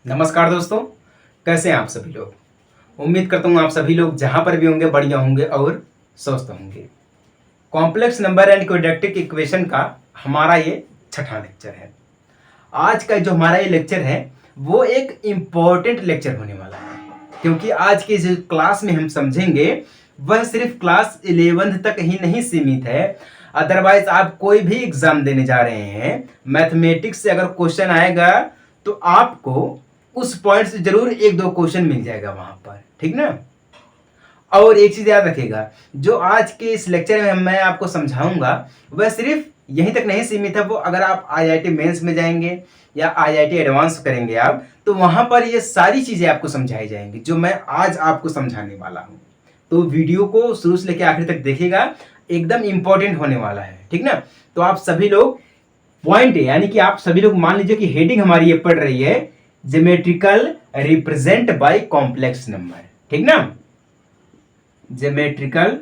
नमस्कार दोस्तों, कैसे हैं आप सभी लोग। उम्मीद करता हूँ आप सभी लोग जहाँ पर भी होंगे बढ़िया होंगे और स्वस्थ होंगे। Complex number and quadratic equation का हमारा ये छठा लेक्चर है। आज का जो हमारा ये लेक्चर है वो एक इम्पॉर्टेंट लेक्चर होने वाला है, क्योंकि आज की जो क्लास में हम समझेंगे वह सिर्फ क्लास 11th तक ही नहीं सीमित है। अदरवाइज आप कोई भी एग्जाम देने जा रहे हैं, मैथमेटिक्स से अगर क्वेश्चन आएगा तो आपको उस पॉइंट से जरूर एक दो क्वेश्चन मिल जाएगा वहां पर, ठीक ना। और एक चीज याद रखिएगा, जो आज के इस लेक्चर में मैं आपको समझाऊंगा वह सिर्फ यहीं तक नहीं सीमित है। वो अगर आप आईआईटी मेंस में जाएंगे या आईआईटी एडवांस करेंगे आप, तो वहां पर ये सारी चीजें आपको समझाई जाएंगी जो मैं आज आपको समझाने वाला हूं। तो वीडियो को शुरू से लेकर आखिर तक देखिएगा, एकदम इंपॉर्टेंट होने वाला है, ठीक ना। तो आप सभी लोग पॉइंट यानी कि आप सभी लोग मान लीजिए कि हेडिंग हमारी ये पढ़ रही है geometrical represent by complex number, ठीक ना। ज्योमेट्रिकल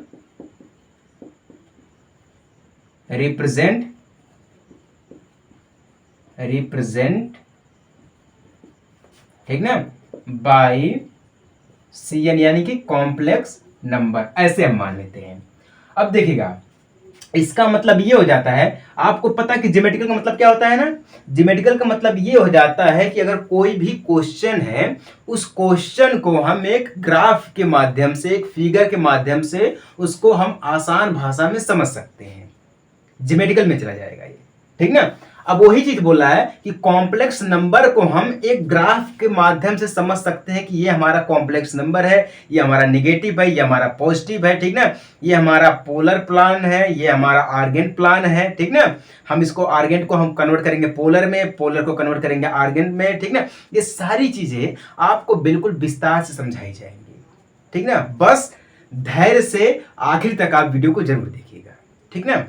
रिप्रेजेंट ठीक ना बाय सीएन यानी कि कॉम्प्लेक्स नंबर, ऐसे हम मान लेते हैं। अब देखिएगा, इसका मतलब ये हो जाता है, आपको पता कि ज्योमेट्रिकल का मतलब क्या होता है ना। ज्योमेट्रिकल का मतलब ये हो जाता है कि अगर कोई भी क्वेश्चन है, उस क्वेश्चन को हम एक ग्राफ के माध्यम से, एक फिगर के माध्यम से उसको हम आसान भाषा में समझ सकते हैं। ज्योमेट्रिकल में चला जाएगा ये, ठीक ना। अब वही चीज बोल रहा है कि कॉम्प्लेक्स नंबर को हम एक ग्राफ के माध्यम से समझ सकते हैं कि ये हमारा कॉम्प्लेक्स नंबर है, ये हमारा नेगेटिव है, ये हमारा पॉजिटिव है, ठीक ना। ये हमारा पोलर प्लान है, ये हमारा आर्गेंट प्लान है, ठीक ना। हम इसको आर्गेंट को हम कन्वर्ट करेंगे पोलर में, पोलर को कन्वर्ट करेंगे आर्गेंट में, ठीक ना। ये सारी चीजें आपको बिल्कुल विस्तार से समझाई जाएंगी, ठीक ना। बस धैर्य से आखिर तक आप वीडियो को जरूर देखिएगा, ठीक ना।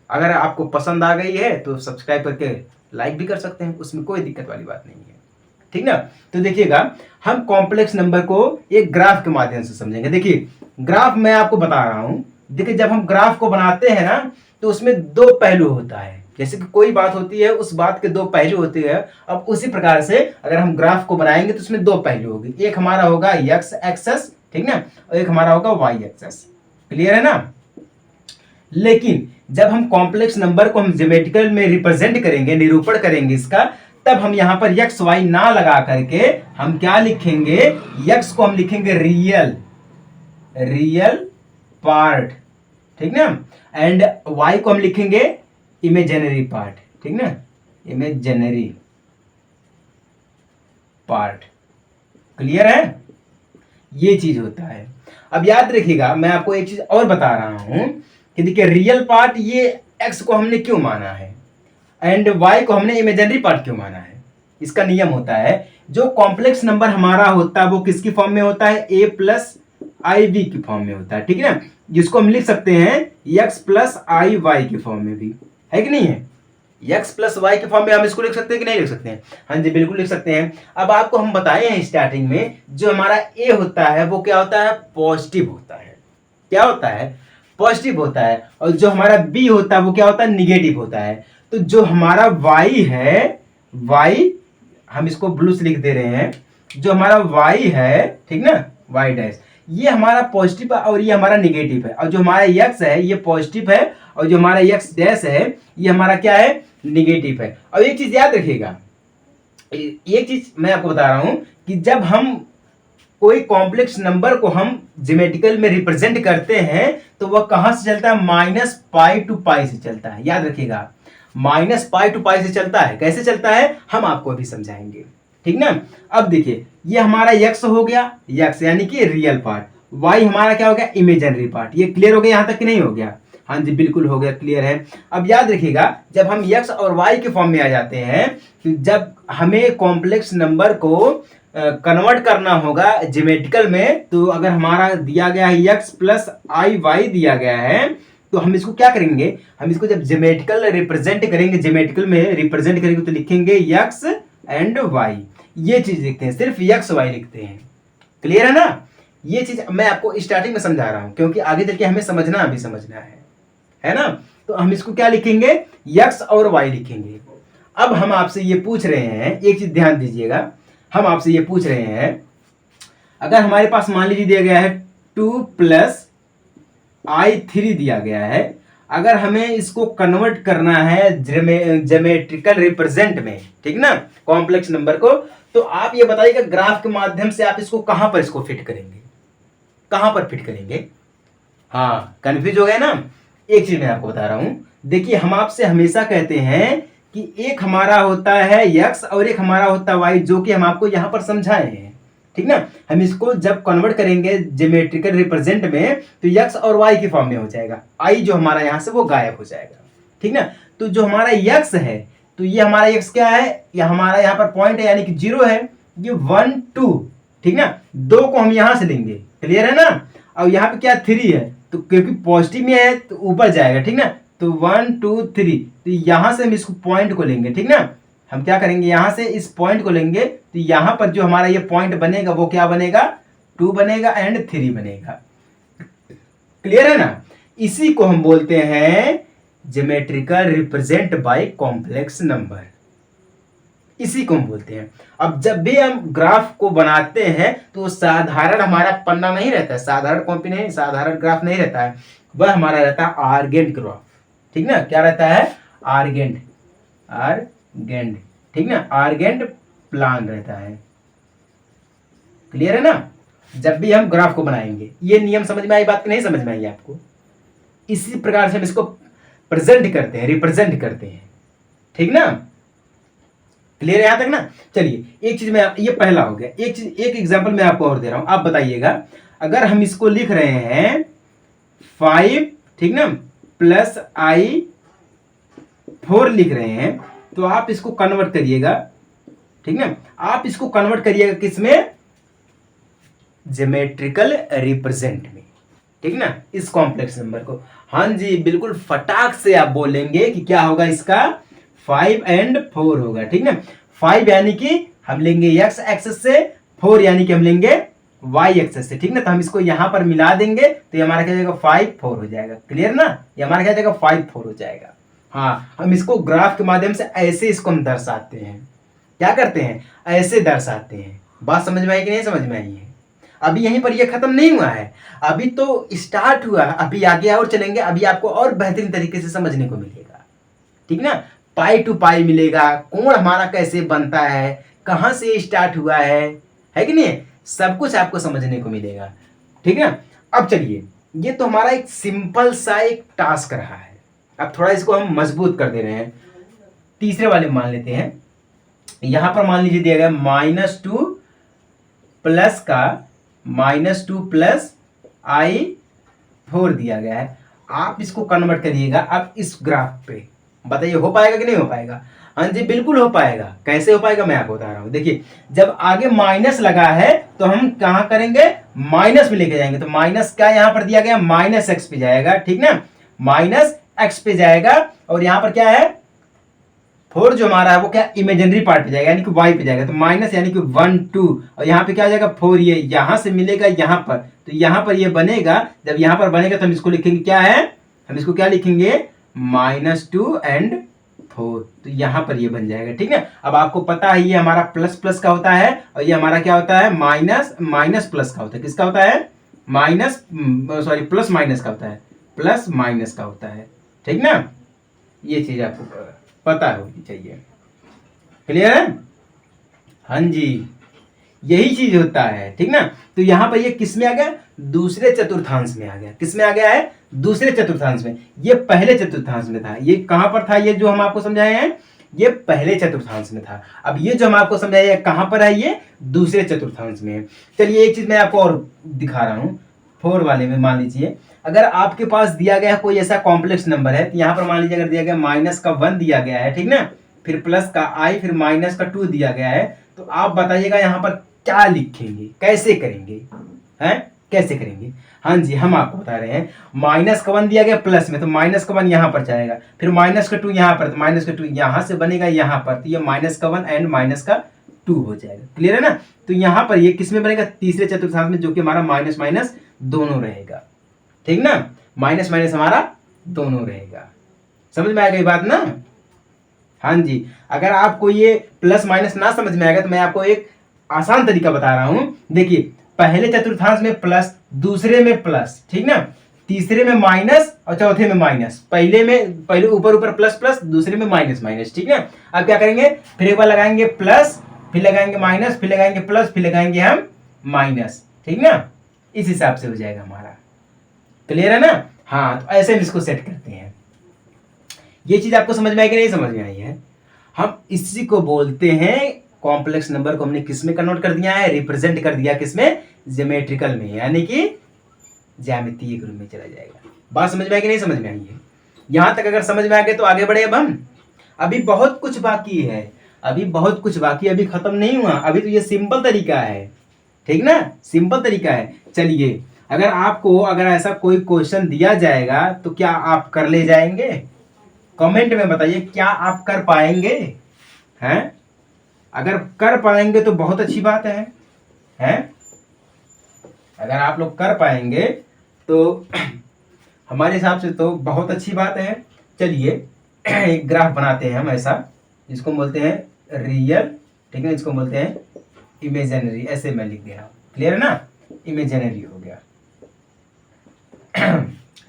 अगर आपको पसंद आ गई है तो सब्सक्राइब करके लाइक भी कर सकते हैं, उसमें कोई दिक्कत वाली बात नहीं है, ठीक ना। तो देखिएगा, हम कॉम्प्लेक्स नंबर को एक ग्राफ के माध्यम से समझेंगे। देखिए ग्राफ मैं आपको बता रहा हूं, देखिए जब हम ग्राफ को बनाते हैं ना तो उसमें दो पहलू होता है। जैसे कि कोई बात होती है, उस बात के दो पहलू होते हैं। अब उसी प्रकार से अगर हम ग्राफ को बनाएंगे तो उसमें दो पहलू होंगे, एक हमारा होगा एक्स एक्सेस, ठीक ना, और एक हमारा होगा वाई एक्सेस। क्लियर है ना। लेकिन जब हम कॉम्प्लेक्स नंबर को हम ज्योमेट्रिकल में रिप्रेजेंट करेंगे, निरूपण करेंगे इसका, तब हम यहां पर एक्स वाई ना लगा करके हम क्या लिखेंगे, एक्स को हम लिखेंगे रियल पार्ट, ठीक ना, एंड वाई को हम लिखेंगे इमेजिनरी पार्ट, ठीक ना, इमेजिनरी पार्ट। क्लियर है, ये चीज होता है। अब याद रखिएगा, मैं आपको एक चीज और बता रहा हूं कि देखिए रियल पार्ट ये एक्स को हमने क्यों माना है एंड वाई को हमने इमेजिनरी पार्ट क्यों माना है। इसका नियम होता है, जो कॉम्प्लेक्स नंबर हमारा होता है वो किसकी फॉर्म में होता है, ए प्लस आई बी की फॉर्म में होता है, ठीक है ना। जिसको हम लिख सकते हैं एक्स प्लस आई वाई की फॉर्म में भी, है कि नहीं है। एक्स प्लस वाई के फॉर्म में हम इसको लिख सकते हैं कि नहीं लिख सकते हैं, हाँ जी बिल्कुल लिख सकते हैं। अब आपको हम बताए हैं स्टार्टिंग में, जो हमारा ए होता है वो क्या होता है, पॉजिटिव होता है। क्या होता है, पॉजिटिव होता है। और जो हमारा बी होता है वो क्या होता है, निगेटिव होता है। तो जो हमारा वाई है, वाई हम इसको ब्लू से लिख दे रहे हैं, जो हमारा वाई है, ठीक ना, वाई डैश, ये हमारा पॉजिटिव है और ये हमारा निगेटिव है। और जो हमारा एक्स है ये पॉजिटिव है और जो हमारा एक्स डैश है ये हमारा क्या है, निगेटिव है। और एक चीज याद रखिएगा, एक चीज मैं आपको बता रहा हूं कि जब हम कोई कॉम्प्लेक्स नंबर को हम ज्योमेट्रिकल में रिप्रेजेंट करते हैं तो वह कहां से चलता है, माइनस पाई टू पाई से चलता है। याद रखिएगा, माइनस पाई टू पाई से चलता है। कैसे चलता है हम आपको अभी समझाएंगे, ठीक ना। अब देखिए ये हमारा यक्स हो गया, यक्स यानी कि रियल पार्ट, वाई हमारा क्या हो गया, इमेजिनरी पार्ट। ये क्लियर हो गया यहां तक कि नहीं हो गया, हाँ जी बिल्कुल हो गया, क्लियर है। अब याद रखिएगा, जब हम एक्स और वाई के फॉर्म में आ जाते हैं, तो जब हमें कॉम्प्लेक्स नंबर को कन्वर्ट करना होगा ज्योमेट्रिकल में, तो अगर हमारा दिया गया है एक्स प्लस आई वाई दिया गया है, तो हम इसको क्या करेंगे, हम इसको जब ज्योमेट्रिकल रिप्रेजेंट करेंगे, ज्योमेट्रिकल में रिप्रेजेंट करेंगे तो लिखेंगे एक्स एंड वाई। ये चीज लिखते हैं, सिर्फ एक्स वाई लिखते हैं। क्लियर है ना। ये चीज मैं आपको स्टार्टिंग में समझा रहा हूं क्योंकि आगे चल के हमें समझना है ना। तो हम इसको क्या लिखेंगे, एक्स और वाई लिखेंगे। अब हम आपसे ये पूछ रहे हैं, एक चीज ध्यान दीजिएगा, हम आपसे ये पूछ रहे हैं, अगर हमारे पास मान लीजिए दिया गया है 2 प्लस i3 दिया गया है, अगर हमें इसको कन्वर्ट करना है ज्योमेट्रिकल रिप्रेजेंट में, ठीक ना, कॉम्प्लेक्स नंबर को, तो आप ये बताइएगा ग्राफ के माध्यम से आप इसको कहां पर इसको फिट करेंगे, कहां पर फिट करेंगे? हाँ, कंफ्यूज हो गए ना? एक चीज मैं आपको बता रहा हूं, देखिए हम आपसे हमेशा कहते हैं कि एक हमारा होता है x और एक हमारा होता है y, जो कि हम आपको यहां पर समझाए हैं, ठीक ना। हम इसको जब कन्वर्ट करेंगे ज्योमेट्रिकल रिप्रेजेंट में तो x और y की फॉर्म में हो जाएगा, i जो हमारा यहां से वो गायब हो जाएगा, ठीक ना। तो जो हमारा x है, तो ये हमारा x क्या है, ये हमारा यहाँ पर पॉइंट है यानी कि 0 है, ये 1 2, ठीक ना, 2 को हम यहां से लेंगे, क्लियर है ना। और यहाँ पे क्या 3 है, तो क्योंकि पॉजिटिव में है तो ऊपर जाएगा, ठीक ना। तो 1 2 3, तो यहां से हम इसको पॉइंट को लेंगे, ठीक ना। हम क्या करेंगे, यहां से इस पॉइंट को लेंगे, तो यहां पर जो हमारा ये पॉइंट बनेगा वो क्या बनेगा, 2 बनेगा एंड 3 बनेगा, क्लियर है ना। इसी को हम बोलते हैं geometrical represent by complex number, इसी को हम बोलते हैं। अब जब भी हम ग्राफ को बनाते हैं तो साधारण हमारा पन्ना नहीं रहता है, साधारण कॉपी नहीं, साधारण ग्राफ नहीं रहता है, वह हमारा रहता है आर्गेंट ग्राफ, ठीक ना। क्या रहता है, आर्गेंट, आर्गेंट, ठीक ना, आर्गेंट प्लान रहता है, क्लियर है ना। जब भी हम ग्राफ को बनाएंगे, ये नियम समझ में आई बात कि नहीं समझ में आई आपको? इसी प्रकार से हम इसको प्रेजेंट करते हैं, रिप्रेजेंट करते हैं, ठीक ना, क्लियर है यहां तक ना। चलिए एक चीज मैं, ये पहला हो गया, एक चीज, एक एग्जांपल मैं आपको और दे रहा हूं, आप बताइएगा, अगर हम इसको लिख रहे हैं 5, ठीक ना, प्लस i4 लिख रहे हैं, तो आप इसको कन्वर्ट करिएगा, ठीक ना, आप इसको कन्वर्ट करिएगा किसमें, ज्योमेट्रिकल रिप्रेजेंट में, ठीक ना, इस कॉम्प्लेक्स नंबर को। हाँ जी, बिल्कुल फटाक से आप बोलेंगे कि क्या होगा इसका, 5 and 4 होगा, ठीक ना। 5 यानी कि हम लेंगे x एक्सेस से, 4 यानी कि हम लेंगे y एक्सेस से, ठीक ना। तो हम इसको यहां पर मिला देंगे तो ये हमारा क्या हो जाएगा, 5 4 हो जाएगा, क्लियर ना, ये हमारा क्या हो जाएगा, 5 4 हो जाएगा। हाँ, हम इसको ग्राफ के माध्यम से ऐसे इसको हम दर्शाते हैं, क्या करते हैं, ऐसे दर्शाते हैं। बात समझ में आई कि नहीं समझ में आई है? अभी यहीं पर ये खत्म नहीं हुआ है, अभी तो स्टार्ट हुआ है, अभी आगे और चलेंगे, अभी आपको और बेहतरीन तरीके से समझने को मिलेगा, ठीक ना। पाई टू पाई मिलेगा, कोण हमारा कैसे बनता है, कहां से स्टार्ट हुआ है कि नहीं, सब कुछ आपको समझने को मिलेगा, ठीक है। अब चलिए, ये तो हमारा एक सिंपल सा एक टास्क रहा है, अब थोड़ा इसको हम मजबूत कर दे रहे हैं। तीसरे वाले मान लेते हैं, यहां पर मान लीजिए दिया गया -2 प्लस का -2 प्लस i4 दिया गया है, आप इसको कन्वर्ट करिएगा अब इस ग्राफ पे, बताइए हो पाएगा कि नहीं हो पाएगा? हाँ जी, बिल्कुल हो पाएगा। कैसे हो पाएगा मैं आपको बता रहा हूं, देखिए जब आगे माइनस लगा है तो हम कहां करेंगे, माइनस में लेके जाएंगे, तो माइनस क्या यहां पर दिया गया, -x पे जाएगा, ठीक ना, -x पे जाएगा, और यहां पर क्या है, 4 जो हमारा है वो क्या इमेजिनरी पार्ट पे जाएगा यानी कि y पे जाएगा, तो माइनस यानी कि 1 2, और यहाँ पे क्या आ जाएगा 4, ये यहां से मिलेगा यहाँ पर, तो यहाँ पर ये बनेगा, जब यहाँ पर बनेगा तो हम इसको लिखेंगे क्या है, हम इसको क्या लिखेंगे, -2 and 4, तो यहाँ पर ये बन जाएगा, ठीक है। अब आपको पता है ये हमारा प्लस प्लस का होता है और ये हमारा क्या होता है, माइनस माइनस प्लस का होता है, किसका होता है, प्लस माइनस का होता है, प्लस माइनस का होता है, ठीक ना। ये चीज आपको पता होनी चाहिए, क्लियर है? हाँ जी, यही चीज होता है, ठीक ना। तो यहां पर ये किस में आ गया, दूसरे चतुर्थांश में आ गया, किस में आ गया है, दूसरे चतुर्थांश में, ये पहले चतुर्थांश में था, ये कहां पर था, ये जो हम आपको समझाए हैं ये पहले चतुर्थांश में था, अब ये जो हम आपको समझाए हैं कहां पर है, ये दूसरे चतुर्थांश में है। चलिए एक चीज मैं आपको और दिखा रहा हूं, 4 वाले में मान लीजिए, अगर आपके पास दिया गया कोई ऐसा कॉम्प्लेक्स नंबर है, तो यहाँ पर मान लीजिए अगर दिया गया -1 दिया गया है, ठीक ना, फिर प्लस का i, फिर -2 दिया गया है, तो आप बताइएगा यहाँ पर क्या लिखेंगे, कैसे करेंगे, हैं कैसे करेंगे? हाँ जी, हम आपको बता रहे हैं, -1 दिया गया प्लस में, तो -1 यहाँ पर जाएगा, फिर -2 यहाँ पर, तो -2 यहाँ से बनेगा यहाँ पर, तो ये -1 एंड -2 हो जाएगा, क्लियर है ना। तो यहाँ पर ये किस में बनेगा, तीसरे चतुर्थांश में, जो कि हमारा माइनस माइनस दोनों रहेगा, ठीक ना, माइनस माइनस हमारा दोनों रहेगा, समझ में आ गई बात ना। हाँ जी, अगर आपको ये प्लस माइनस ना समझ में आएगा तो मैं आपको एक आसान तरीका बता रहा हूं। देखिए, पहले चतुर्थांश में प्लस, दूसरे में प्लस, ठीक ना, तीसरे में माइनस और चौथे में माइनस। पहले ऊपर ऊपर प्लस प्लस, दूसरे में माइनस माइनस, ठीक ना। अब क्या करेंगे, फिर एक बार लगाएंगे प्लस, फिर लगाएंगे माइनस, फिर लगाएंगे प्लस, फिर लगाएंगे हम माइनस, ठीक ना। इस हिसाब से हो जाएगा हमारा। क्लियर है ना? हाँ, तो ऐसे हम इसको सेट करते हैं। ये चीज आपको समझ में आई कि नहीं समझ में आई है? हम इसी को बोलते हैं, कॉम्प्लेक्स नंबर को हमने किस में कन्वर्ट कर दिया है, रिप्रेजेंट कर दिया किसमें, ज्योमेट्रिकल में, यानी कि ज्यामितीय रूप में चला जाएगा। बात समझ में आई कि नहीं समझ में आई है? यहां तक अगर समझ में आ गए तो आगे बढ़े। अब हम, अभी बहुत कुछ बाकी है, अभी बहुत कुछ बाकी, अभी खत्म नहीं हुआ। अभी तो ये सिंपल तरीका है, ठीक ना, सिंपल तरीका है। चलिए, अगर आपको अगर ऐसा कोई क्वेश्चन दिया जाएगा तो क्या आप कर ले जाएंगे? कमेंट में बताइए, क्या आप कर पाएंगे? हैं? अगर कर पाएंगे तो बहुत अच्छी बात है, हैं? अगर आप लोग कर पाएंगे तो हमारे हिसाब से तो बहुत अच्छी बात है। चलिए, एक ग्राफ बनाते हैं हम ऐसा, जिसको बोलते हैं रियल, ठीक है, इसको बोलते हैं इमेजिनरी, ऐसे मैं लिख दे रहा हूं। क्लियर है ना? इमेजिनरी हो गया।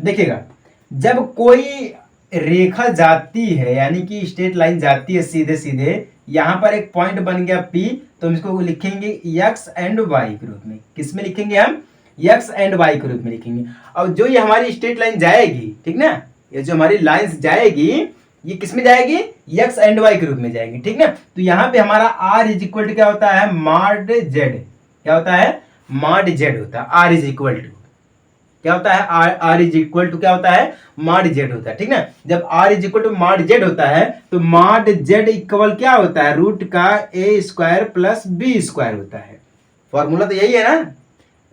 देखिएगा, जब कोई रेखा जाती है, यानी कि स्ट्रेट लाइन जाती है सीधे सीधे, यहां पर एक पॉइंट बन गया P, तो हम इसको लिखेंगे x एंड y के रूप में। किस में लिखेंगे हम? x एंड y के रूप में लिखेंगे। और जो ये हमारी स्ट्रेट लाइन जाएगी, ठीक ना, ये जो हमारी लाइंस जाएगी, ये किस में जाएगी? x एंड y के रूप में जाएगी, ठीक ना। तो यहाँ पे हमारा r इज इक्वल टू क्या होता है? Mod z। क्या होता है? मॉड z होता है। r इज इक्वल टू क्या होता है? r इज इक्वल टू क्या होता है? मॉड z होता है, ठीक ना। जब r is equal to mod z होता है तो मॉड z इक्वल क्या होता है? रूट का a square plus B square होता है। फॉर्मूला तो यही है ना,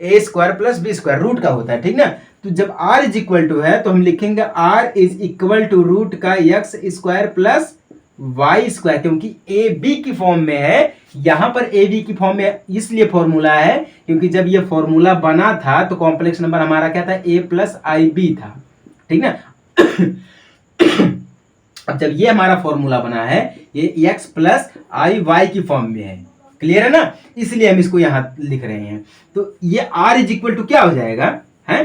a square plus B square root का होता है, ठीक ना। तो जब r इज इक्वल टू है तो हम लिखेंगे r is equal to root का x square plus Y square, क्योंकि ए बी की फॉर्म में है, यहां पर ए बी की फॉर्म में इसलिए फॉर्मूला है क्योंकि जब ये फॉर्मूला बना था तो कॉम्प्लेक्स नंबर हमारा क्या था? ए प्लस आई बी था, ठीक ना। अब जब ये हमारा फॉर्मूला बना है, ये एक्स प्लस आई वाई की फॉर्म में है। क्लियर है ना? इसलिए हम इसको यहां लिख रहे हैं। तो ये r इज इक्वल टू क्या हो जाएगा? है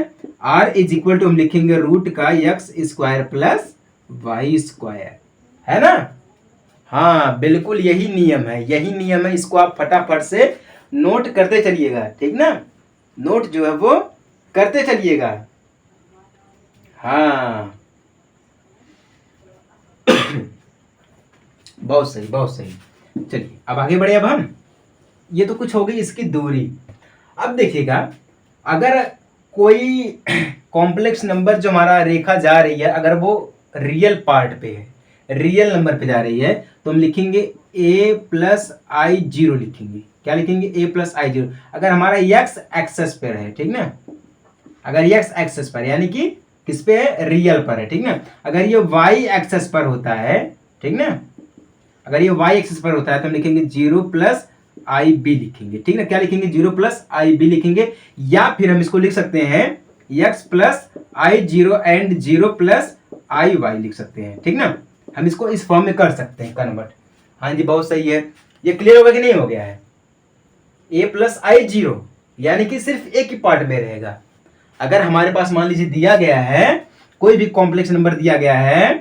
r इज इक्वल टू हम लिखेंगे रूट का X square plus Y square, है ना। हाँ, बिल्कुल यही नियम है, यही नियम है। इसको आप फटाफट से नोट करते चलिएगा, ठीक ना, नोट जो है वो करते चलिएगा। हाँ, बहुत सही, बहुत सही। चलिए, अब आगे बढ़े। अब हम, ये तो कुछ हो गई इसकी दूरी। अब देखिएगा, अगर कोई कॉम्प्लेक्स नंबर जो हमारा रेखा जा रही है, अगर वो रियल पार्ट पे है, रियल नंबर पे जा रही है, तो हम लिखेंगे a प्लस आई जीरो लिखेंगे। क्या लिखेंगे? a plus I zero. अगर हमारा x एक्सेस पर है, ठीक ना, अगर x एक्सेस पर यानी कि किस पे है? रियल पर है, ठीक ना। अगर ये y एक्सेस पर होता है, ठीक ना, अगर ये y एक्सेस पर होता है तो हम लिखेंगे जीरो प्लस आई बी लिखेंगे, ठीक ना। क्या लिखेंगे? जीरो प्लस आई बी लिखेंगे। या फिर हम इसको लिख सकते हैं x plus I zero and zero plus I Y लिख सकते हैं, ठीक ना। हम इसको इस फॉर्म में कर सकते हैं कन्वर्ट। हाँ जी, बहुत सही है। ये क्लियर हो गया कि नहीं हो गया है? a प्लस आई जीरो यानी कि सिर्फ एक ही पार्ट में रहेगा। अगर हमारे पास मान लीजिए दिया गया है, कोई भी कॉम्प्लेक्स नंबर दिया गया है,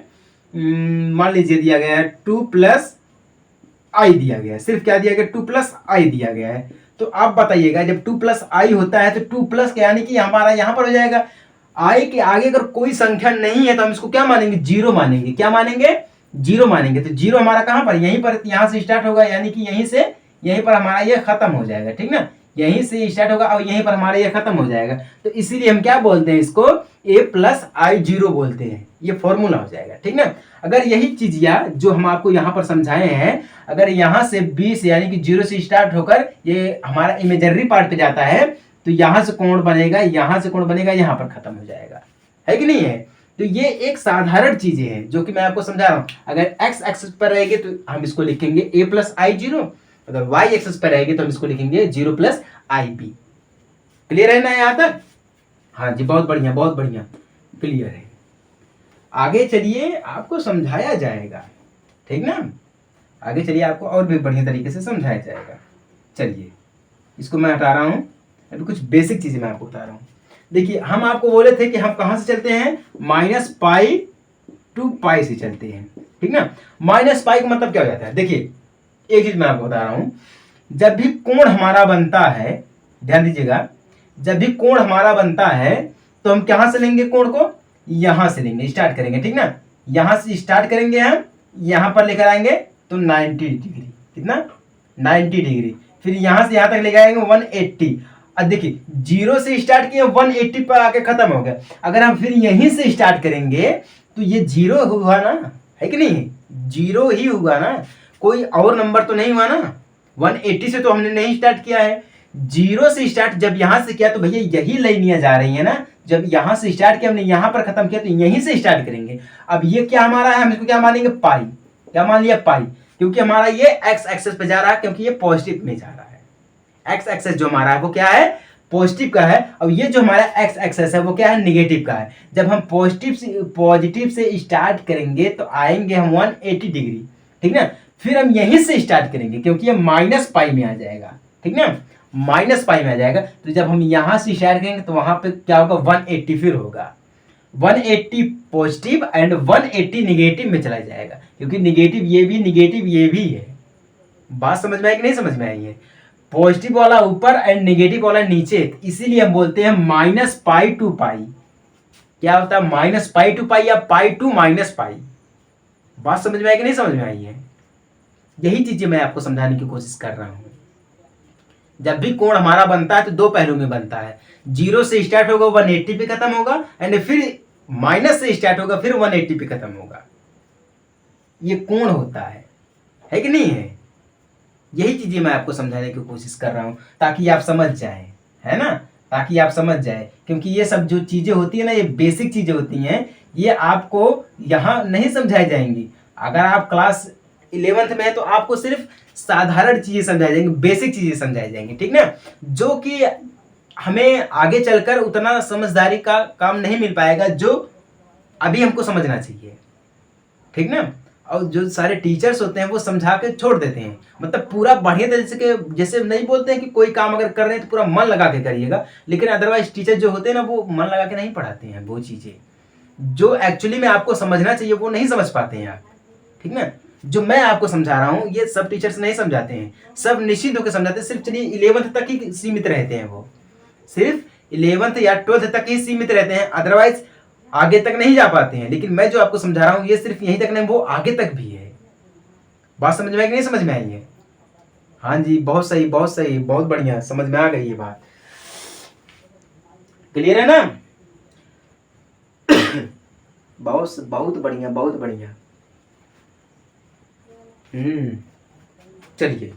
मान लीजिए दिया गया है 2 प्लस आई दिया गया है, सिर्फ क्या दिया गया? 2 प्लस आई दिया गया है। तो आप बताइएगा, जब 2 प्लस आई होता है तो 2 प्लस का यानी कि हमारा यहां पर हो जाएगा आई के आगे अगर कोई संख्या नहीं है तो हम इसको क्या मानेंगे? जीरो मानेंगे। क्या मानेंगे? जीरो मानेंगे। तो जीरो हमारा कहां पर? यहीं पर, यहां से स्टार्ट होगा, यानी कि यहीं से यहीं पर हमारा ये खत्म हो जाएगा, ठीक ना। यहीं से स्टार्ट होगा और यहीं पर हमारा ये खत्म हो जाएगा। तो इसीलिए हम क्या बोलते हैं? इसको a प्लस आई जीरो बोलते हैं। ये फॉर्मूला हो जाएगा, ठीक ना। अगर यही चीज या जो हम आपको यहाँ पर समझाए हैं, अगर यहाँ से 20 यानी कि जीरो से स्टार्ट होकर ये हमारा इमेजनरी पार्ट पे जाता है तो यहाँ से कोण बनेगा, यहाँ से कोण बनेगा, यहाँ पर खत्म हो जाएगा, है कि नहीं है? तो ये एक साधारण चीजें हैं जो कि मैं आपको समझा रहा हूं। अगर x एक्सिस पर रहेगी तो हम इसको लिखेंगे a प्लस आई जीरो, अगर y एक्सिस पर रहेगी तो हम इसको लिखेंगे zero plus I B. Clear है ना यहाँ तक? हाँ जी, बहुत बढ़िया, बहुत बढ़िया, क्लियर है। आगे चलिए, आपको समझाया जाएगा, ठीक ना। आगे चलिए, आपको और भी बढ़िया तरीके से समझाया जाएगा। चलिए इसको मैं हटा रहा हूँ, अभी कुछ बेसिक चीज़ें मैं आपको बता रहा हूँ। देखिए हम आपको बोले थे कि हम कहाँ से चलते हैं, माइनस पाई टू पाई से चलते हैं, ठीक ना। माइनस पाई का मतलब क्या हो जाता है, देखिए एक चीज मैं आपको बता रहा हूँ, जब भी कोण हमारा बनता है, ध्यान दीजिएगा, जब भी कोण हमारा बनता है तो हम कहाँ से लेंगे कोण को, यहां से लेंगे, स्टार्ट करेंगे, ठीक ना। यहां से स्टार्ट करेंगे हम, यहां पर लेकर आएंगे तो 90 डिग्री, कितना 90 डिग्री, फिर यहां से यहां तक लेकर आएंगे 180। अब देखिए जीरो से स्टार्ट किए 180 पर आके खत्म हो गया, अगर हम फिर यहीं से स्टार्ट करेंगे तो ये जीरो हुआ ना, है कि नहीं, जीरो ही हुआ ना, कोई और नंबर तो नहीं हुआ ना। 180 से तो हमने नहीं स्टार्ट किया है, जीरो से स्टार्ट जब यहां से किया तो भैया यही लाइनियां जा रही है ना, जब यहां से स्टार्ट किया हमने यहां पर खत्म किया तो यहीं से स्टार्ट करेंगे। अब ये क्या हमारा है, हम इसको क्या मानेंगे, पाई, क्या मान लिया, पाई, क्योंकि हमारा ये एक्स एक्सेस पे जा रहा है, क्योंकि ये पॉजिटिव में जा रहा है। एक्स एक्सेस जो हमारा है वो क्या है, पॉजिटिव का है। अब ये जो हमारा एक्स एक्सेस है वो क्या है, निगेटिव का है। जब हम पॉजिटिव से स्टार्ट करेंगे तो आएंगे हम 180 डिग्री, ठीक ना, फिर हम यहीं से स्टार्ट करेंगे क्योंकि ये माइनस पाई में आ जाएगा, ठीक ना, माइनस पाई में आ जाएगा। तो जब हम यहां से स्टार्ट करेंगे तो वहां पे क्या होगा, 180 फिर होगा, 180 पॉजिटिव एंड 180 निगेटिव में चला जाएगा, क्योंकि निगेटिव ये भी है। बात समझ में आई कि नहीं समझ में आई है, पॉजिटिव वाला ऊपर एंड नेगेटिव वाला नीचे, इसीलिए हम बोलते हैं माइनस पाई टू पाई। क्या होता है, माइनस पाई टू पाई या पाई टू माइनस पाई। बात समझ में आई कि नहीं समझ में आई है, यही चीजें मैं आपको समझाने की कोशिश कर रहा हूं। जब भी कोण हमारा बनता है तो दो पहलू में बनता है, जीरो से स्टार्ट होगा 180 पे खत्म होगा, एंड फिर माइनस से स्टार्ट होगा फिर 180 पे खत्म होगा। ये कोण होता है कि नहीं है। यही चीजें मैं आपको समझाने की कोशिश कर रहा हूं ताकि आप समझ जाएं, है ना, ताकि आप समझ जाएं, क्योंकि ये सब जो चीजें होती है ना, ये बेसिक चीजें होती हैं, ये आपको यहाँ नहीं समझाई जाएंगी। अगर आप क्लास 11th में है तो आपको सिर्फ साधारण चीजें समझाई जाएंगी, बेसिक चीजें समझाई जाएंगी, ठीक ना, जो कि हमें आगे चलकर उतना समझदारी का काम नहीं मिल पाएगा जो अभी हमको समझना चाहिए, ठीक ना। और जो सारे टीचर्स होते हैं वो समझा के छोड़ देते हैं, मतलब पूरा बढ़िया तरीके से, जैसे नहीं बोलते हैं कि कोई काम अगर कर रहे हैं तो पूरा मन लगा के करिएगा, लेकिन अदरवाइज टीचर जो होते हैं ना वो मन लगा के नहीं पढ़ाते हैं, वो चीजें जो एक्चुअली में आपको समझना चाहिए वो नहीं समझ पाते हैं आप, ठीक ना। जो मैं आपको समझा रहा हूँ ये सब टीचर्स नहीं समझाते हैं, सब निश्चित होकर समझाते हैं, सिर्फ चलिए 11th तक ही सीमित रहते हैं, वो सिर्फ 11th या 12th तक ही सीमित रहते हैं, अदरवाइज आगे तक नहीं जा पाते हैं। लेकिन मैं जो आपको समझा रहा हूं ये सिर्फ यहीं तक नहीं, वो आगे तक भी है। बात समझ में आई कि नहीं समझ में आई है, हाँ जी, बहुत सही बहुत सही, बहुत बढ़िया, समझ में आ गई ये बात, क्लियर है ना। बहुत बहुत बढ़िया बहुत बढ़िया। चलिए,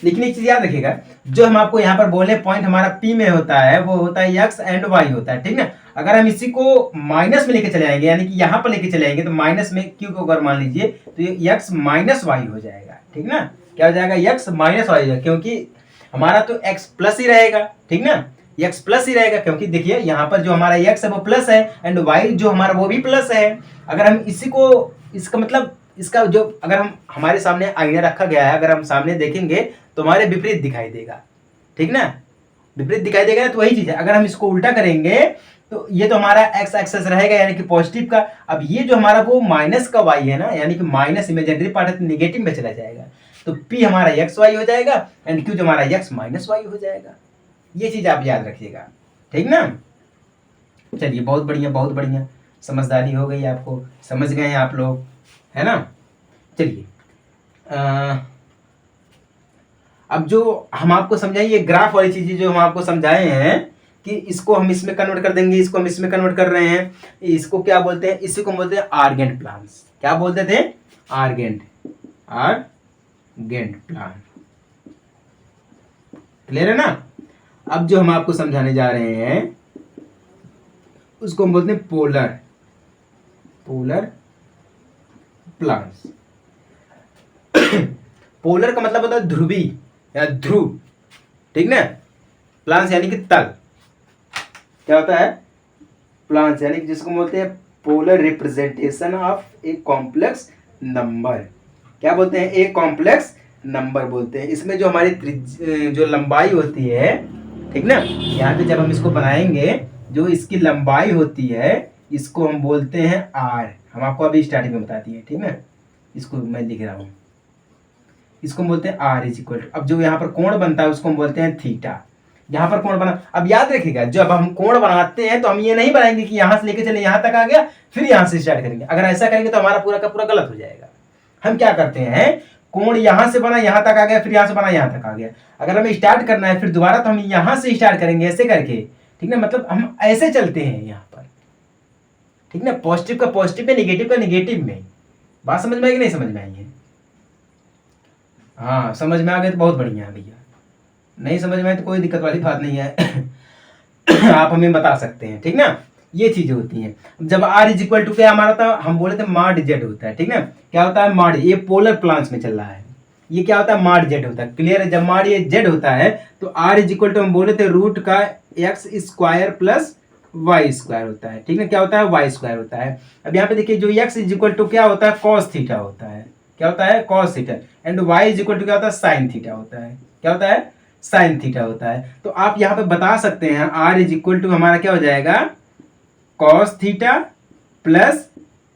लेकिन एक चीज याद रखिएगा, जो हम आपको यहाँ पर बोले पॉइंट हमारा पी में होता है वो होता है एक्स एंड वाई होता है, ठीक ना। अगर हम इसी को माइनस में लेके चले जाएंगे, यानी कि यहाँ पर लेके चले जाएंगे तो माइनस में क्यू को अगर मान लीजिए तो ये एक्स माइनस वाई हो जाएगा, ठीक ना। क्या हो जाएगा, एक्स माइनस वाई हो जाएगा, क्योंकि हमारा तो एक्स प्लस ही रहेगा, ठीक ना, एक्स प्लस ही रहेगा, क्योंकि देखिए यहाँ पर जो हमारा एक्स है वो प्लस है एंड वाई जो हमारा वो भी प्लस है। अगर हम इसी को, इसका मतलब इसका जो, अगर हम हमारे सामने आईना रखा गया है, अगर हम सामने देखेंगे तो हमारे विपरीत दिखाई देगा, ठीक ना, विपरीत दिखाई देगा ना, तो वही चीज है। अगर हम इसको उल्टा करेंगे तो ये तो हमारा एक्स एक्सेस रहेगा यानी कि पॉजिटिव का, अब ये जो हमारा वो माइनस का वाई है ना, यानी कि माइनस इमेजिनरी पार्ट है तो निगेटिव में चला जाएगा, तो पी हमारा एक्स वाई हो जाएगा एंड क्यू जो हमारा एक्स माइनस वाई हो जाएगा। ये चीज आप याद रखिएगा, ठीक ना। चलिए, बहुत बढ़िया बहुत बढ़िया, समझदारी हो गई आपको, समझ गए हैं आप लोग, है ना। चलिए, अब जो हम आपको समझाएं ये ग्राफ वाली चीजें जो हम आपको समझाए हैं कि इसको हम इसमें कन्वर्ट कर देंगे, इसको हम इसमें कन्वर्ट कर रहे हैं, इसको क्या बोलते हैं, इसी को बोलते हैं आर्गेंट प्लान्स। क्या बोलते थे, आर्गेंट प्लान, क्लियर है ना। अब जो हम आपको समझाने जा रहे हैं उसको हम बोलते हैं पोलर प्लान्स। पोलर का मतलब होता है ध्रुवी या ध्रुव, ठीक ना। प्लान्स यानी कि तल, क्या होता है, प्लान्स यानी कि जिसको बोलते हैं polar representation of a complex number. क्या बोलते हैं, ए कॉम्प्लेक्स नंबर बोलते हैं। इसमें जो हमारी जो लंबाई होती है, ठीक ना, यहाँ पे जब हम इसको बनाएंगे, जो इसकी लंबाई होती है इसको हम बोलते हैं आर। हम आपको अभी स्टार्टिंग में बता दिए, ठीक ना, इसको मैं लिख रहा हूँ, इसको हम बोलते हैं आर इज इक्वल टू, अब जो यहाँ पर कोण बनता है उसको हम बोलते हैं थीटा। यहाँ पर कोण बना, अब याद रखिएगा जब हम कोण बनाते हैं तो हम ये नहीं बनाएंगे कि यहाँ से लेके चले यहाँ तक आ गया फिर यहाँ से स्टार्ट करेंगे। अगर ऐसा करेंगे तो हमारा पूरा का पूरा गलत हो जाएगा। हम क्या करते हैं, कोण यहाँ से बना यहाँ तक आ गया, फिर यहाँ से बना यहाँ तक आ गया, अगर हमें स्टार्ट करना है फिर दोबारा तो हम यहाँ से स्टार्ट करेंगे ऐसे करके, ठीक ना, मतलब हम ऐसे चलते हैं यहाँ पर, ठीक ना, पॉजिटिव का पॉजिटिव में, निगेटिव का निगेटिव में। बात समझ में आई कि नहीं समझ में आई है? हाँ, समझ में आ गए तो बहुत बढ़िया है भैया, नहीं समझ में आए तो कोई दिक्कत वाली बात नहीं है। आप हमें बता सकते हैं, ठीक ना, ये चीजें होती हैं। जब r इज इक्वल टू क्या हमारा था, हम बोले थे माड जेड होता है, ठीक ना, क्या होता है माड, ये पोलर प्लांट्स में चल रहा है, ये क्या होता है माड जेड होता है, क्लियर है। जब माड ये जेड होता है तो r इज इक्वल टू हम बोले थे रूट का X square plus Y square होता है, ठीक ना, क्या होता है वाई स्क्वायर होता है। अब यहाँ पे देखिए जो x इज इक्वल टू क्या होता है कॉस थीटा होता है, क्या होता है cos theta, and y is equal to क्या होता है साइन थीटा होता है, क्या होता है साइन थीटा होता है। तो आप यहाँ पे बता सकते हैं r इज इक्वल टू हमारा क्या हो जाएगा cos theta plus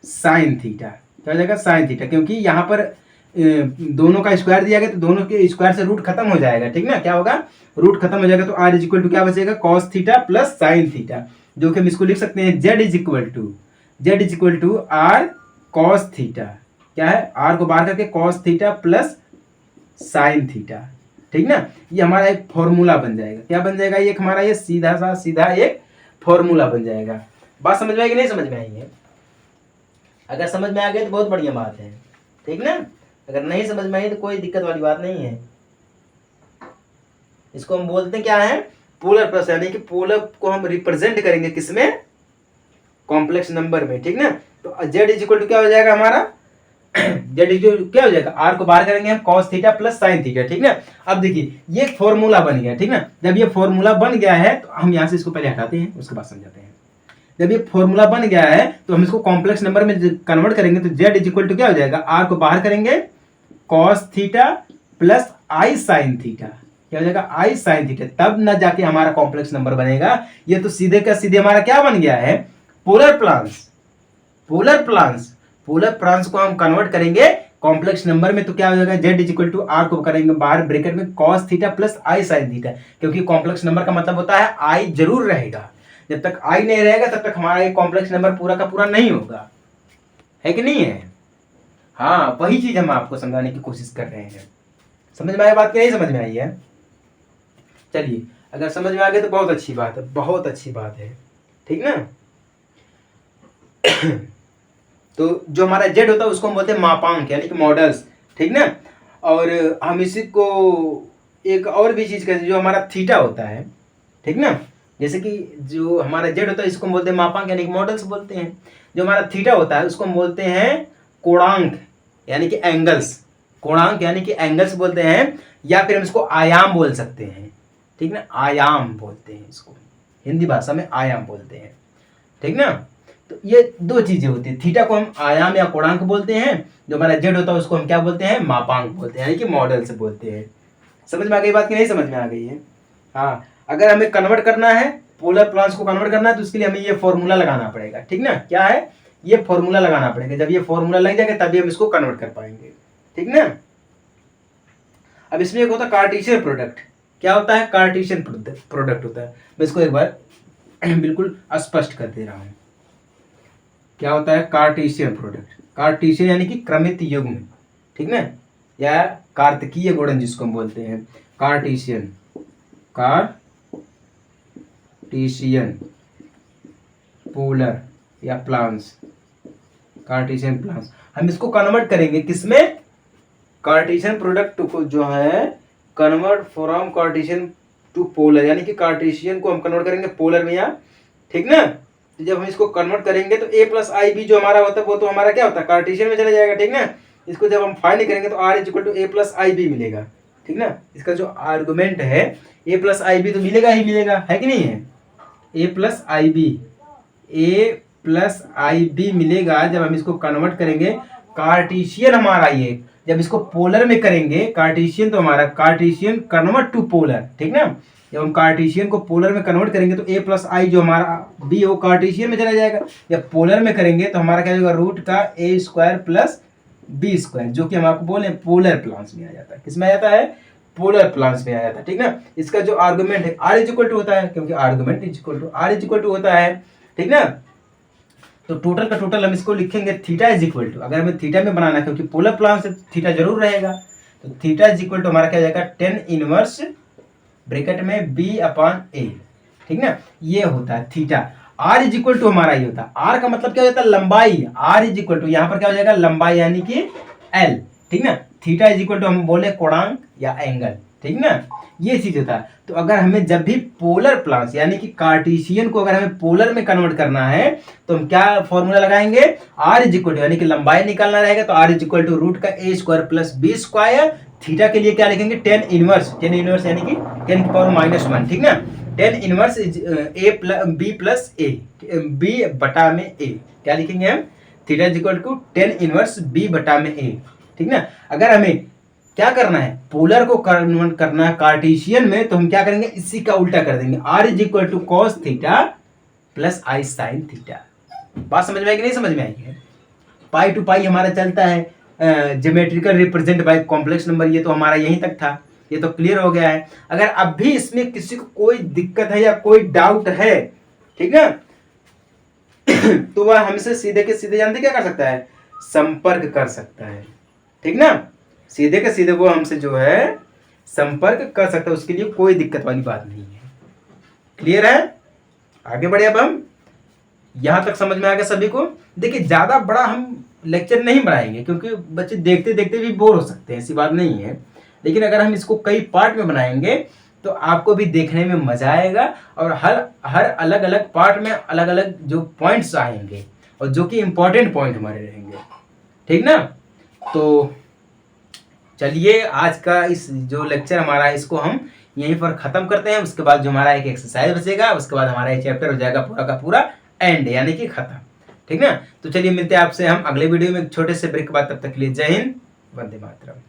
sine theta, क्या हो जाएगा साइन थीटा, क्योंकि यहाँ पर दोनों का स्क्वायर दिया गया तो दोनों के स्क्वायर से रूट खत्म हो जाएगा, ठीक ना, क्या होगा रूट खत्म हो जाएगा। तो r इज इक्वल टू क्या बचेगा cos theta plus sine theta, जो कि हम इसको लिख सकते हैं z is equal to R cos theta, क्या है r को बाहर करके cos theta plus sine theta, ठीक ना। ये हमारा एक फॉर्मूला बन जाएगा, क्या बन जाएगा ये हमारा ये सीधा एक फॉर्मूला बन जाएगा। बात समझ में आई कि नहीं समझ में आई है? अगर समझ में आ गई तो बहुत बढ़िया बात है, ठीक ना, अगर नहीं समझ में आई तो कोई दिक्कत वाली बात नहीं है। इसको हम बोलते हैं क्या है पोलर प्लस, यानी कि पोलर को हम रिप्रेजेंट करेंगे किसमें कॉम्प्लेक्स नंबर में, ठीक ना। तो z इज इक्वल टू क्या हो जाएगा हमारा z इज क्या हो जाएगा r को बाहर करेंगे हम cos theta plus sin theta, ठीक ना। अब देखिए ये फॉर्मूला बन गया, ठीक ना, जब ये फॉर्मूला बन गया है तो हम यहाँ से इसको पहले हटाते हैं उसके बाद समझाते हैं। जब ये फॉर्मूला बन गया है तो हम इसको कॉम्प्लेक्स नंबर में कन्वर्ट करेंगे तो z इज इक्वल टू क्या हो जाएगा r को बाहर करेंगे cos theta plus i sin theta, क्या हो जाएगा i sin थीटा, तब ना जाके हमारा कॉम्प्लेक्स नंबर बनेगा। ये तो सीधे का सीधे हमारा क्या बन गया है पोलर प्लांट्स को हम कन्वर्ट करेंगे कॉम्प्लेक्स नंबर में तो क्या हो जाएगा z is equal to r को करेंगे बाहर ब्रैकेट में cos theta plus i sin theta, क्योंकि कॉम्प्लेक्स नंबर का मतलब होता है i जरूर रहेगा, जब तक i नहीं रहेगा तब तक हमारा ये कॉम्प्लेक्स नंबर पूरा का पूरा नहीं होगा, है कि नहीं है? हाँ, वही चीज हम आपको समझाने की कोशिश कर रहे हैं। समझ में आई बात कि नहीं समझ में आई है? चलिए, अगर समझ में आ गया तो बहुत अच्छी बात है, बहुत अच्छी बात है, ठीक ना। तो जो हमारा z होता है उसको हम बोलते हैं मापांक यानी कि मॉडल्स, ठीक ना। और हम इसी को एक और भी चीज कहते हैं जो हमारा थीटा होता है, ठीक ना, जैसे कि जो हमारा z होता है इसको हम बोलते हैं मापांक यानी कि मॉडल्स बोलते हैं। जो हमारा थीटा होता है उसको हम बोलते हैं कोणांक यानी कि एंगल्स, कोणांक यानी कि एंगल्स बोलते हैं, या फिर हम इसको आयाम बोल सकते हैं, ठीक ना, आयाम बोलते हैं इसको, हिंदी भाषा में आयाम बोलते हैं, ठीक ना। तो ये दो चीजें होती है, थीटा को हम आयाम या कोणांक बोलते हैं, जो हमारा z होता है उसको हम क्या बोलते हैं मापांक बोलते हैं यानी कि मॉडल से बोलते हैं। समझ में आ गई बात कि नहीं समझ में आ गई है? हाँ, अगर हमें कन्वर्ट करना है पोलर प्लांट्स को कन्वर्ट करना है तो उसके लिए हमें ये फॉर्मूला लगाना पड़ेगा, ठीक ना, क्या है ये फॉर्मूला लगाना पड़ेगा। जब ये फॉर्मूला लग जाएगा तभी हम इसको कन्वर्ट कर पाएंगे, ठीक ना। अब इसमें एक होता है कार्टेशियन प्रोडक्ट, क्या होता है कार्टेशियन प्रोडक्ट होता है, मैं इसको एक बार बिल्कुल स्पष्ट कर दे रहा हूं। क्या होता है कार्टेशियन प्रोडक्ट, कार्टेशियन यानी कि क्रमित युग्म, ठीक ना, या कार्तकीय गुणन जिसको हम बोलते हैं कार्टेशियन पोलर या प्लांट्स, कार्टेशियन प्लांट्स, हम इसको कन्वर्ट करेंगे किसमें कार्टेशियन प्रोडक्ट को जो है convert from Cartesian to polar, यानी कि कार्टेशियन को हम कन्वर्ट करेंगे पोलर में, या ठीक ना। तो जब हम इसको कन्वर्ट करेंगे तो a प्लस आई बी जो हमारा होता है वो तो हमारा क्या होता है कार्टेशियन में चला जाएगा, ठीक ना। इसको जब हम फाइंड करेंगे तो r is equal to a plus I B मिलेगा, ठीक ना। इसका जो आर्गुमेंट है a प्लस आई बी तो मिलेगा ही मिलेगा, है कि नहीं है, a प्लस आई बी मिलेगा जब हम इसको कन्वर्ट करेंगे कार्टेशियन हमारा ये जब इसको पोलर में करेंगे कार्टेशियन, तो हमारा कार्टेशियन कन्वर्ट टू पोलर, ठीक ना। जब हम कार्टेशियन को पोलर में कन्वर्ट करेंगे तो a प्लस आई जो हमारा b है वो कार्टेशियन में चला जाएगा। जब पोलर में करेंगे तो हमारा क्या होगा, रूट का a square plus b square, जो कि हम आपको बोले पोलर प्लान्स में आ जाता है। किस में आ जाता है, पोलर प्लान्स में आ जाता है, ठीक ना। इसका जो आर्गुमेंट है r इज इक्वल टू होता है, क्योंकि argument is equal to r is equal to होता है, ठीक ना। तो टोटल का टोटल हम इसको लिखेंगे थीटा इज इक्वल टू, अगर हमें थीटा में बनाना है क्योंकि पोलर प्लान से थीटा जरूर रहेगा, तो थीटा इज इक्वल टू हमारा क्या जाएगा, 10 इनवर्स ब्रैकेट में b अपॉन a, ठीक ना। ये होता है theta. r is equal to हमारा ये होता है, r का मतलब क्या हो जाता है, लंबाई। r इज इक्वल टू यहाँ पर क्या हो जाएगा, लंबाई यानी कि l, ठीक ना। थीटा इज इक्वल टू हम बोले कोणांक या एंगल, ठीक ना। ये चीज होता है। तो अगर हमें जब भी पोलर प्लान्स यानी कि कार्टेशियन को अगर हमें पोलर में कन्वर्ट करना है तो हम क्या फॉर्मूला लगाएंगे, r इज इक्वल टू यानी कि लंबाई निकालना रहेगा, तो r is equal to root का a square plus b square. Theta के लिए क्या लिखेंगे, 10 इनवर्स यानी कि 10 की पावर -1, ठीक ना। 10 inverse b plus a, b बटा में a, क्या लिखेंगे हम, theta is equal to 10 inverse b बटा में a, ठीक ना। अगर हमें क्या करना है, पोलर को कन्वर्ट करना है कार्टेशियन में, तो हम क्या करेंगे, इसी का उल्टा कर देंगे, r is equal to cos theta plus I sine theta. बात समझ में आएगी, नहीं समझ में आएगी। पाई टू पाई हमारा चलता है, geometrical represent by complex number, ये तो हमारा यहीं तक था, ये तो क्लियर हो गया है। अगर अब भी इसमें किसी को कोई दिक्कत है या कोई डाउट है, ठीक है, तो वह हमसे सीधे के सीधे जानते क्या कर सकता है, संपर्क कर सकता है, ठीक ना। सीधे के सीधे वो हमसे जो है संपर्क कर सकता है, उसके लिए कोई दिक्कत वाली बात नहीं है। क्लियर है, आगे बढ़े। अब हम यहां तक समझ में आ गया सभी को। देखिए ज्यादा बड़ा हम लेक्चर नहीं बनाएंगे क्योंकि बच्चे देखते देखते भी बोर हो सकते हैं, ऐसी बात नहीं है। लेकिन अगर हम इसको कई पार्ट में बनाएंगे तो आपको भी देखने में मजा आएगा, और हर अलग अलग पार्ट में अलग अलग जो पॉइंट्स आएंगे और जो कि इंपॉर्टेंट पॉइंट हमारे रहेंगे, ठीक ना। तो चलिए आज का इस जो लेक्चर हमारा है इसको हम यहीं पर ख़त्म करते हैं। उसके बाद जो हमारा एक एक्सरसाइज बचेगा, उसके बाद हमारा ये चैप्टर हो जाएगा पूरा का पूरा एंड, यानी कि ख़त्म, ठीक ना। तो चलिए मिलते हैं आपसे हम अगले वीडियो में एक छोटे से ब्रेक के बाद, तब तक के लिए जय हिंद, वंदे मातरम।